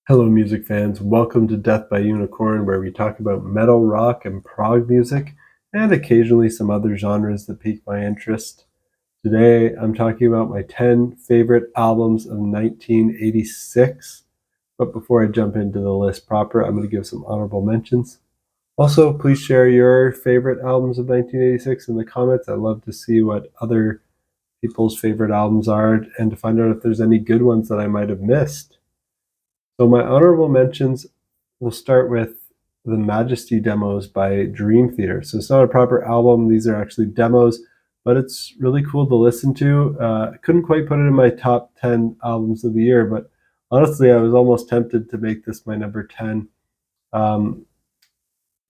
Hello, music fans. Welcome to Death by Unicorn, where we talk about metal, rock, and prog music, and occasionally some other genres that pique my interest. Today, I'm talking about my 10 favorite albums of 1986. But before I jump into the list proper, I'm going to give some honorable mentions. Also, please share your favorite albums of 1986 in the comments. I'd love to see what other people's favorite albums are and to find out if there's any good ones that I might have missed. So my honorable mentions will start with the Majesty demos by Dream Theater. So it's not a proper album. These are actually demos, but it's really cool to listen to. I couldn't quite put it in my top 10 albums of the year, but honestly, I was almost tempted to make this my number 10. Um,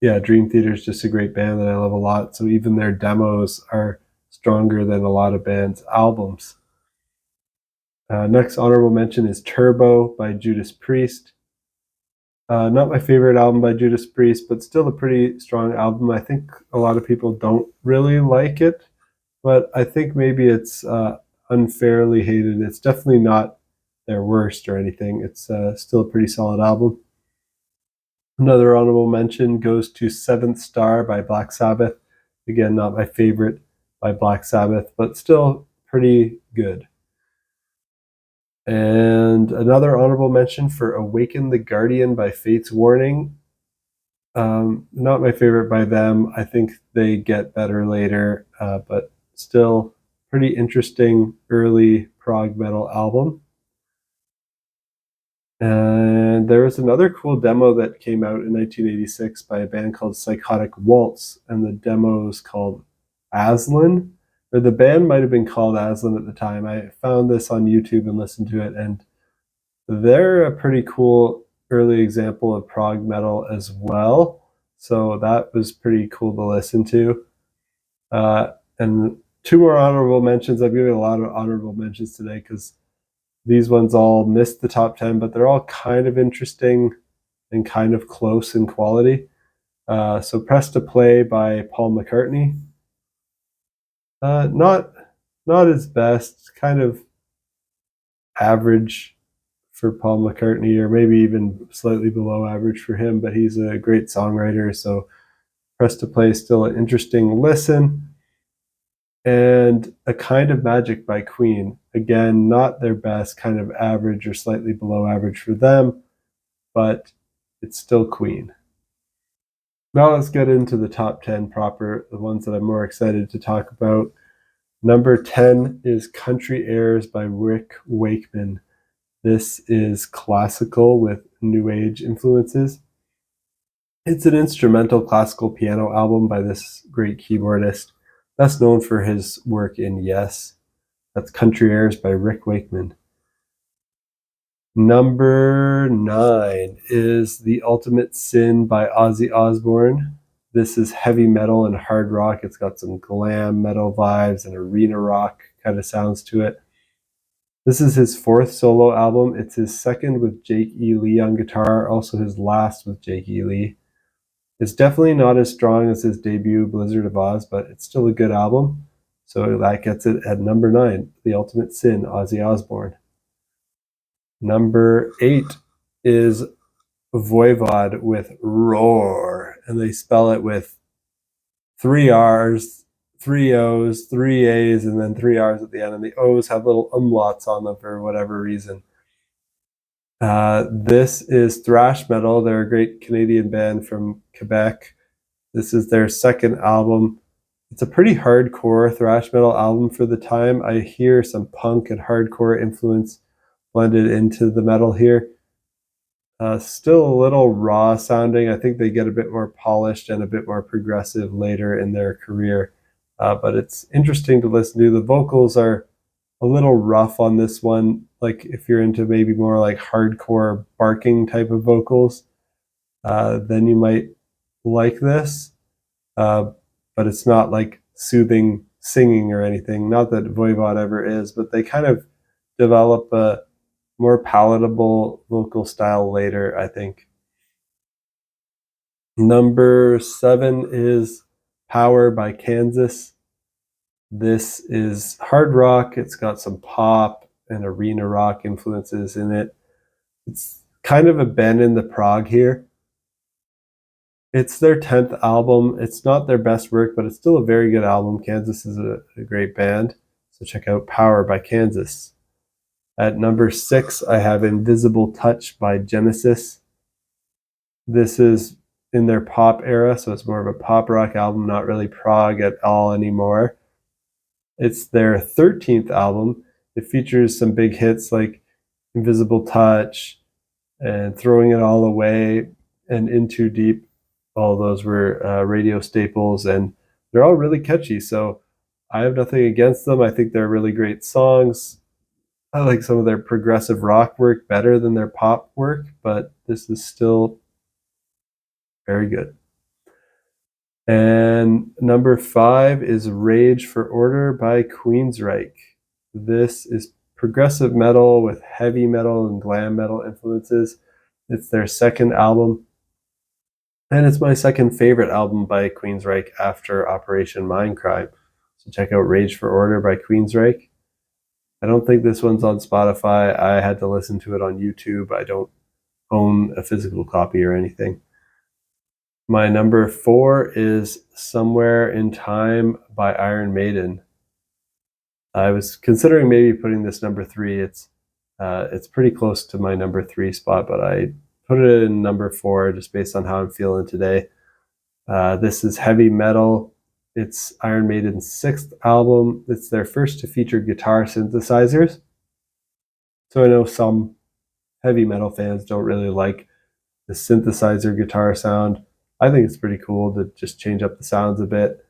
yeah, Dream Theater is just a great band that I love a lot. So even their demos are stronger than a lot of bands' albums. Next honorable mention is Turbo by Judas Priest. Not my favorite album by Judas Priest, but still a pretty strong album. I think a lot of people don't really like it, but I think maybe it's unfairly hated. It's definitely not their worst or anything. It's still a pretty solid album. Another honorable mention goes to Seventh Star by Black Sabbath. Again, not my favorite by Black Sabbath, but still pretty good. And another honorable mention for Awaken the Guardian by Fate's Warning. Not my favorite by them. I think they get better later, but still pretty interesting early prog metal album. And there was another cool demo that came out in 1986 by a band called Psychotic Waltz, and the demo is called Aslan, or the band might have been called Aslan at the time. I found this on YouTube and listened to it, and they're a pretty cool early example of prog metal as well. So that was pretty cool to listen to. And two more honorable mentions. I've given a lot of honorable mentions today because these ones all missed the top 10, but they're all kind of interesting and kind of close in quality. So Press to Play by Paul McCartney. Not his best, kind of average for Paul McCartney, or maybe even slightly below average for him, but he's a great songwriter. So Press to Play is still an interesting listen. And A Kind of Magic by Queen. Again, not their best, kind of average or slightly below average for them, but it's still Queen. Now let's get into the top 10 proper, the ones that I'm more excited to talk about. Number 10 is Country Airs by Rick Wakeman. This is classical with new age influences. It's an instrumental classical piano album by this great keyboardist, best known for his work in Yes. That's Country Airs by Rick Wakeman. Number 9 is The Ultimate Sin by Ozzy Osbourne. This is heavy metal and hard rock. It's got some glam metal vibes and arena rock kind of sounds to it. This is his fourth solo album. It's his second with Jake E. Lee on guitar, also his last with Jake E. Lee. It's definitely not as strong as his debut, Blizzard of Oz, but it's still a good album. So that gets it at number 9, The Ultimate Sin, Ozzy Osbourne. Number 8 is Voivod with Roar, and they spell it with 3 R's, 3 O's, 3 A's, and then 3 R's at the end, and the O's have little umlauts on them for whatever reason. This is thrash metal. They're a great Canadian band from Quebec. This is their second album. It's a pretty hardcore thrash metal album for the time. I hear some punk and hardcore influence blended into the metal here. Still a little raw sounding. I think they get a bit more polished and a bit more progressive later in their career. But it's interesting to listen to. The vocals are a little rough on this one. Like if you're into maybe more like hardcore barking type of vocals, then you might like this. But it's not like soothing singing or anything. Not that Voivod ever is, but they kind of develop a more palatable vocal style later, I think. Number 7 is Power by Kansas. This is hard rock. It's got some pop and arena rock influences in it. It's kind of a bend in the Prog here. It's their 10th album. It's not their best work, but it's still a very good album. Kansas is a great band. So check out Power by Kansas. At number 6, I have Invisible Touch by Genesis. This is in their pop era, so it's more of a pop rock album, not really prog at all anymore. It's their 13th album. It features some big hits like Invisible Touch and Throwing It All Away and In Too Deep. All those were radio staples, and they're all really catchy, so I have nothing against them. I think they're really great songs. I like some of their progressive rock work better than their pop work, but this is still very good. And number 5 is Rage for Order by Queensryche. This is progressive metal with heavy metal and glam metal influences. It's their second album, and it's my second favorite album by Queensryche after Operation Mindcrime. So check out Rage for Order by Queensryche. I don't think this one's on Spotify. I had to listen to it on YouTube. I don't own a physical copy or anything. My number 4 is Somewhere in Time by Iron Maiden. I was considering maybe putting this number 3. It's pretty close to my number 3 spot, but I put it in number 4 just based on how I'm feeling today. This is heavy metal. It's Iron Maiden's 6th album. It's their first to feature guitar synthesizers. So I know some heavy metal fans don't really like the synthesizer guitar sound. I think it's pretty cool to just change up the sounds a bit.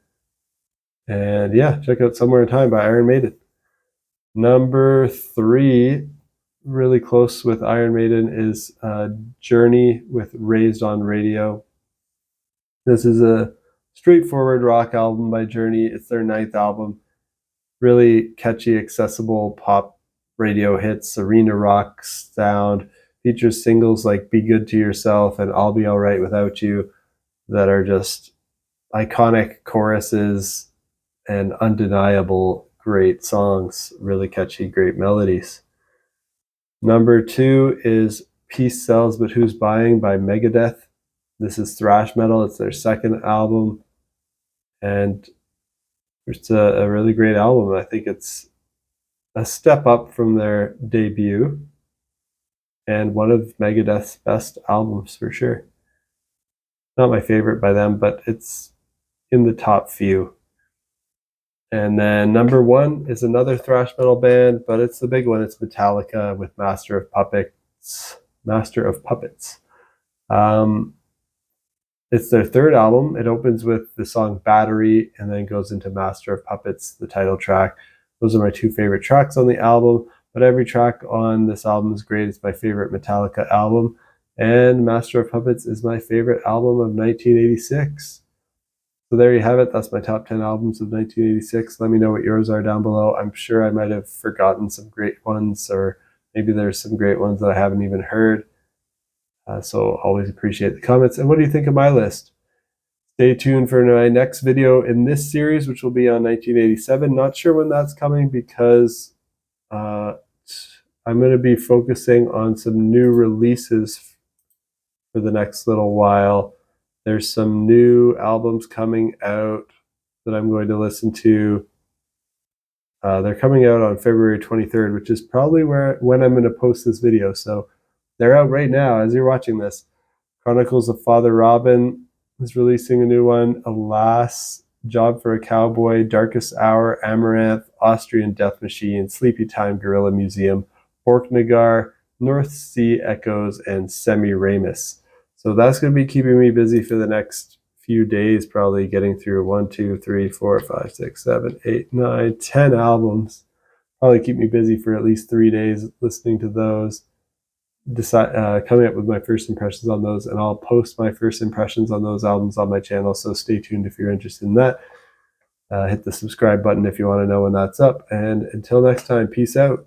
And yeah, check out Somewhere in Time by Iron Maiden. Number 3, really close with Iron Maiden, is Journey with Raised on Radio. This is a straightforward rock album by Journey. It's their 9th album. Really catchy, accessible pop radio hits, arena rock sound. Features singles like Be Good to Yourself and I'll Be Alright Without You that are just iconic choruses and undeniable great songs. Really catchy, great melodies. Number 2 is Peace Sells But Who's Buying by Megadeth. This is thrash metal. It's their 2nd album, and it's a really great album. I think it's a step up from their debut and one of Megadeth's best albums for sure. Not my favorite by them, but it's in the top few. And then number 1 is another thrash metal band, but it's the big one. It's Metallica with Master of Puppets. It's their 3rd album. It opens with the song Battery and then goes into Master of Puppets, the title track. Those are my 2 favorite tracks on the album, but every track on this album is great. It's my favorite Metallica album, and Master of Puppets is my favorite album of 1986. So there you have it. That's my top 10 albums of 1986. Let me know what yours are down below. I'm sure I might have forgotten some great ones, or maybe there's some great ones that I haven't even heard. So always appreciate the comments. And what do you think of my list? Stay tuned for my next video in this series, which will be on 1987. Not sure when that's coming because I'm going to be focusing on some new releases for the next little while. There's some new albums coming out that I'm going to listen to. They're coming out on February 23rd, which is probably when I'm going to post this video. So they're out right now as you're watching this. Chronicles of Father Robin is releasing a new one. Alas, Job for a Cowboy, Darkest Hour, Amaranth, Austrian Death Machine, Sleepy Time Gorilla Museum, Borknagar, North Sea Echoes, and Semiramis. So that's going to be keeping me busy for the next few days, probably getting through 1, 2, 3, 4, 5, 6, 7, 8, 9, 10 albums. Probably keep me busy for at least 3 days listening to those. Coming up with my first impressions on those, and I'll post my first impressions on those albums on my channel, so stay tuned if you're interested in that. Hit the subscribe button if you want to know when that's up, and until next time, peace out.